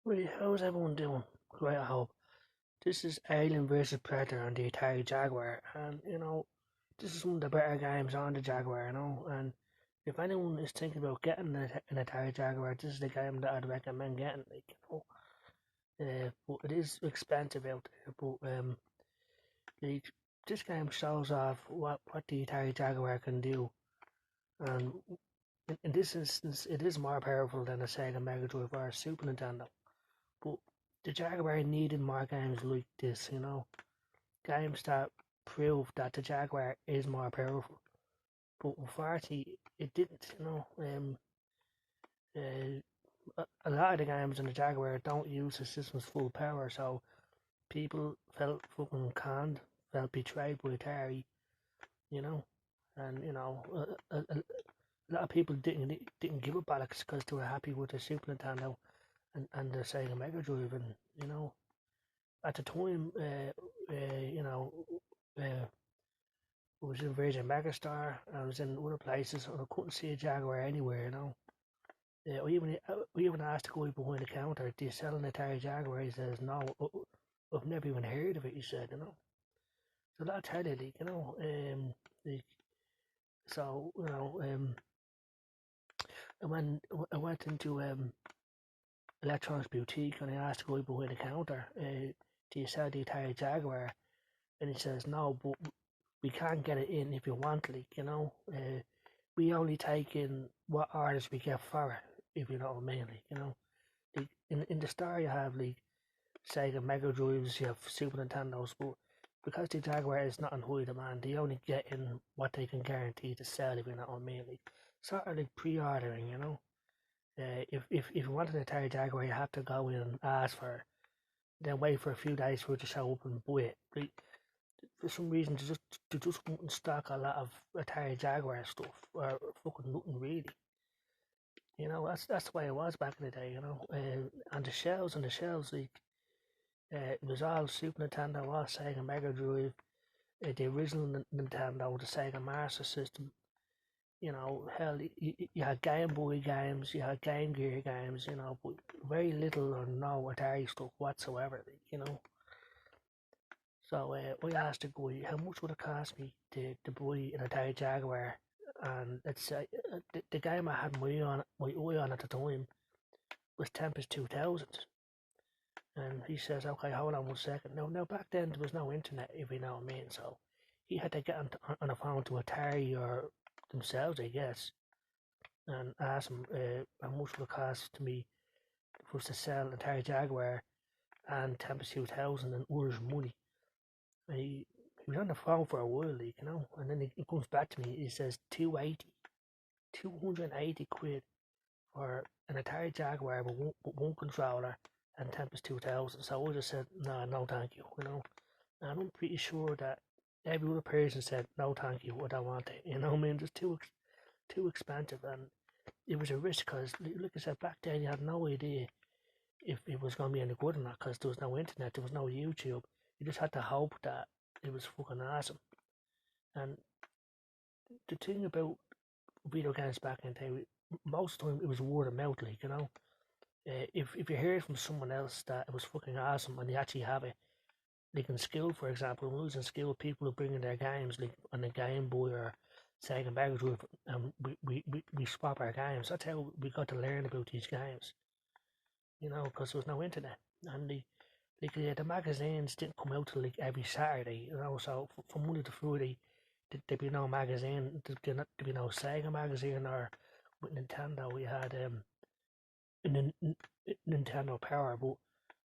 Right, how's everyone doing? Great, I hope. This is Alien vs Predator on the Atari Jaguar, and this is one of the better games on the Jaguar, and if anyone is thinking about getting an Atari Jaguar, this is the game that I'd recommend getting, but it is expensive out there, like, this game shows off what the Atari Jaguar can do, and in this instance, it is more powerful than a Sega Mega Drive or a Super Nintendo. But the Jaguar needed more games like this, games that prove that the Jaguar is more powerful. But unfortunately, it didn't, a lot of the games in the Jaguar don't use the system's full power, so people felt fucking conned, felt betrayed by Atari, you know, and a lot of people didn't give a bollocks because they were happy with the Super Nintendo and the Sega Mega Drive, and at the time, uh, I was in Virgin Megastar, I was in other places, and I couldn't see a Jaguar anywhere, I even asked the guy behind the counter, do you sell an Atari Jaguar? He says, no, I've never even heard of it, he said. So that'll tell you, like, so, I went into Electronics Boutique and I asked the guy behind the counter, do you sell the Atari Jaguar? And he says, no, but we can't get it in if you want, we only take in what orders we get for it, if you know what I mean, Like in the store you have like Sega Mega Drives, you have Super Nintendos, but because the Jaguar is not in high demand, they only get in what they can guarantee to sell, if you know what I mean, sort of like pre-ordering, if you wanted an Atari Jaguar, you have to go in and ask for it, then wait for a few days for it to show up and buy it. Like, for some reason, they just wouldn't stock a lot of Atari Jaguar stuff, or fucking nothing really. That's the way it was back in the day. And the shelves, like it was all Super Nintendo, all Sega Mega Drive, the original Nintendo, the Sega Master System. Hell, you had Game Boy games, you had Game Gear games, but very little or no Atari stuff whatsoever. So I asked the guy how much would it cost me to buy an Atari Jaguar, and the game I had my eye on at the time was Tempest 2000, and he says, okay, hold on 1 second. Now back then there was no internet, if you know what I mean. So he had to get on the phone to Atari or themselves, I guess, and ask them how much would it cost to me for us to sell Atari Jaguar and Tempest 2000 and Irish money. He was on the phone for a while, and then he comes back to me. He says 280 quid for an Atari Jaguar with one controller and Tempest 2000. So I just said, no, no, thank you. And I'm pretty sure that every other person said, no, thank you, I don't want it. I mean, just too expensive, and it was a risk because, like I said, back then you had no idea if it was going to be any good or not because there was no internet, there was no YouTube. You just had to hope that it was fucking awesome. And the thing about video games back in the day, most of the time it was word of mouth, if you heard from someone else that it was fucking awesome and they actually have it, like in school, for example, when I was in school, people would bring in their games, like on the Game Boy or Sega Mega Drive, and we swap our games. That's how we got to learn about these games, because there was no internet. And the magazines didn't come out till like every Saturday, so from Monday to Friday, there'd be no magazine, there'd be no Sega magazine, or with Nintendo, we had Nintendo Power, but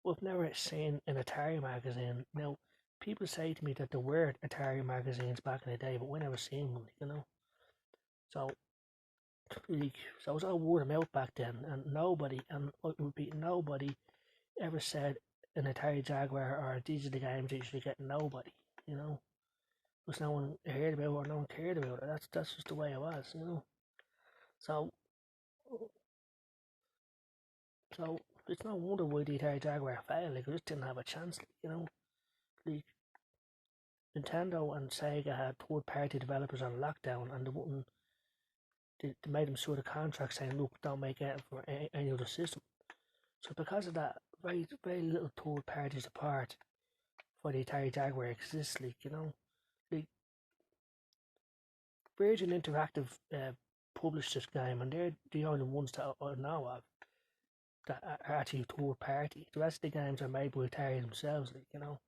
we've never seen an Atari magazine. Now, people say to me that there were Atari magazines back in the day, but we never seen one. So, so it was all word of mouth back then, and and I repeat, nobody ever said an Atari Jaguar or these are the games that you should get. Nobody, you know, because no one heard about it or no one cared about it. That's just the way it was. So, so it's no wonder why the Atari Jaguar failed. Like, it just didn't have a chance. Like Nintendo and Sega had third-party developers on lockdown, and they wouldn't. They made them sort of contract saying, "Look, don't make it for any other system." So because of that, very little third parties apart for the Atari Jaguar exists, like, you know. Like, Virgin Interactive published this game, and they're the only ones that I know of that are actually third party. The rest of the games are made by Atari themselves, like, you know.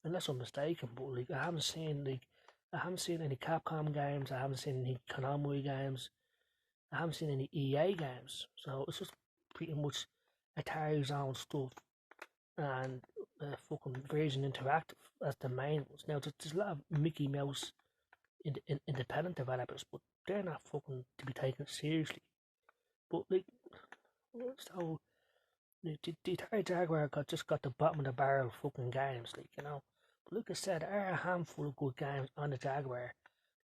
Unless I'm mistaken, but like I haven't seen any Capcom games, I haven't seen any Konami games, I haven't seen any EA games. So it's just pretty much Atari's own stuff and fucking Virgin Interactive as the main ones. Now there's a lot of Mickey Mouse independent developers, but they're not fucking to be taken seriously. But like, so the Atari Jaguar just got the bottom of the barrel fucking games, like, you know. But like I said, there are a handful of good games on the Jaguar,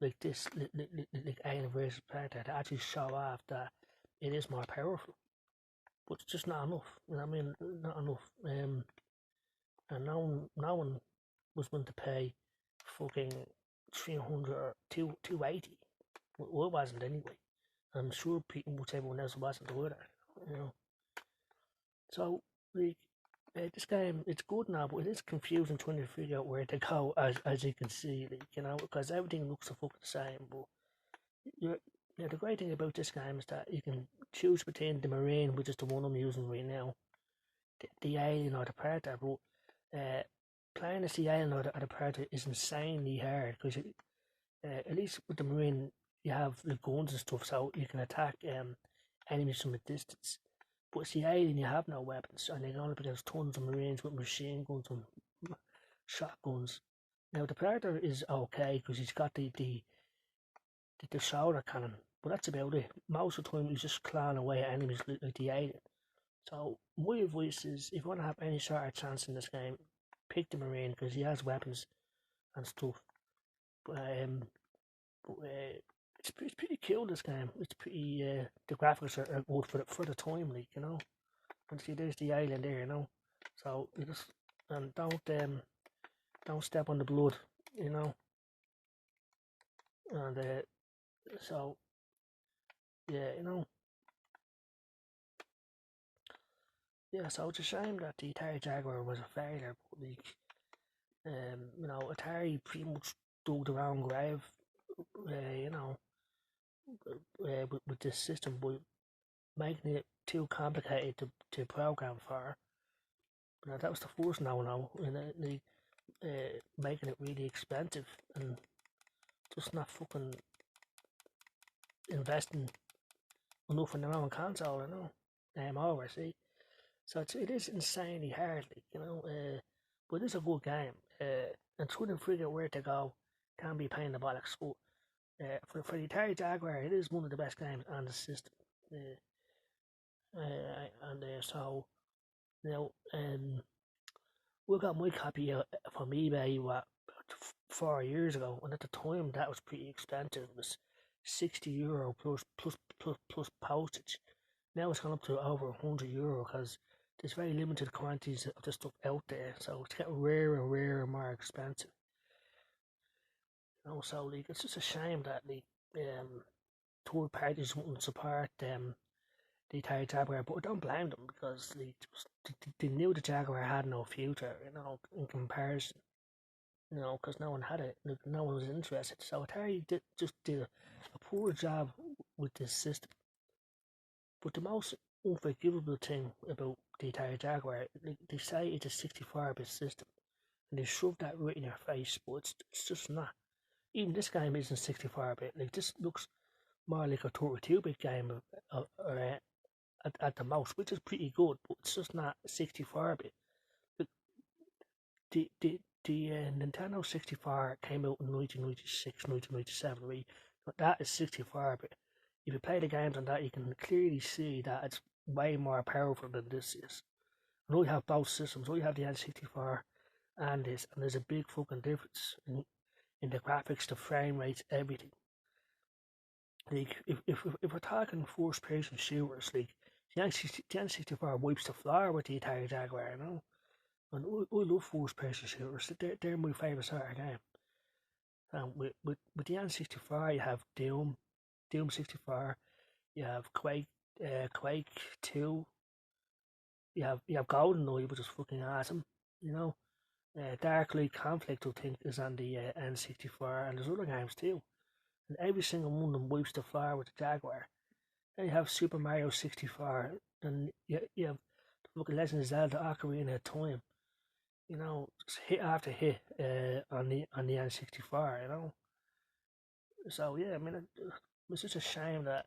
like this, like Alien vs Predator, that actually show off that it is more powerful. But it's just not enough. You know what I mean? Not enough. And no one was willing to pay fucking 300 or 280. Well, it wasn't anyway. I'm sure pretty much everyone else wasn't either. You know. So like this game, it's good now, but it is confusing trying to figure out where to go. As you can see, like, you know, because everything looks the fucking same. But the great thing about this game is that you can choose between the Marine, which is the one I'm using right now, the Alien or the Predator. But playing as the Alien or the Predator is insanely hard because at least with the Marine you have the guns and stuff, so you can attack enemies from a distance. But it's the Alien, you have no weapons, and you can only against tons of Marines with machine guns and shotguns. Now the Predator is okay because he's got the shoulder cannon, but that's about it. Most of the time he's just clawing away at enemies like the Alien. So my advice is, if you want to have any sort of chance in this game, pick the Marine because he has weapons and stuff. But it's pretty cool, this game. It's pretty the graphics are good for the time, like, you know. And see, there's the island there, you know. So you just and don't step on the blood, you know. And so yeah, you know. Yeah, so it's a shame that the Atari Jaguar was a failure, but like, you know, Atari pretty much dug their own grave, you know, with this system, by making it too complicated to program for. You know, that was the first no, and making it really expensive and just not fucking investing enough in their own console, you know. Over, see. So it is insanely hard, like, you know, but it's a good game. And trying to figure out where to go can be a pain in the bollocks. But for the Atari Jaguar, it is one of the best games on the system. And so, you know, we got my copy from eBay about 4 years ago, and at the time that was pretty expensive. It was €60 plus postage. Now it's gone up to over €100 because there's very limited quantities of the stuff out there, so it's getting rarer and rarer and more expensive. You know, so like, it's just a shame that like third parties wouldn't support the Atari Jaguar, but I don't blame them because they knew the Jaguar had no future, you know, in comparison. You know, because no one had it, no one was interested. So Atari just did a poor job with this system. But the most unforgivable thing about the Atari Jaguar, they say it's a 64-bit system, and they shove that right in your face, but it's just not. Even this game isn't 64-bit. Like, this looks more like a 32-bit game at the most, which is pretty good, but it's just not 64-bit. The Nintendo 64 came out in 1996, 1997, right? But that is 64-bit. If you play the games on that, you can clearly see that it's way more powerful than this is. And we have both systems. We have the N64 and this, and there's a big fucking difference in the graphics, the frame rates, everything. Like, if we're talking first person shooters, like, the N64 wipes the floor with the Atari Jaguar, you know? And I love first person shooters. They're my favourite sort of game. And with the N64, you have Doom 64, you have Quake 2, you have GoldenEye, which is fucking awesome. You know, Darklight Conflict, I think, is on the N64, and there's other games too. And every single one of them wipes the floor with the Jaguar. Then you have Super Mario 64, and you have the fucking Legend of Zelda Ocarina of Time. You know, just hit after hit on the N64. You know, so yeah, I mean, it's just a shame that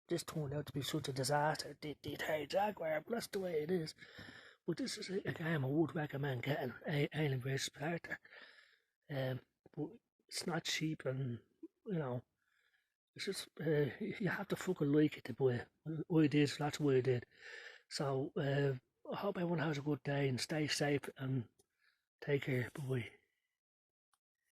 this turned out to be such a disaster. The Atari Jaguar, but that's the way it is. But this is a game I would recommend getting, Alien vs Predator. But it's not cheap, and you know, it's just you have to fucking like it to buy it. I did, so that's what I did. So I hope everyone has a good day and stay safe and take care. Bye.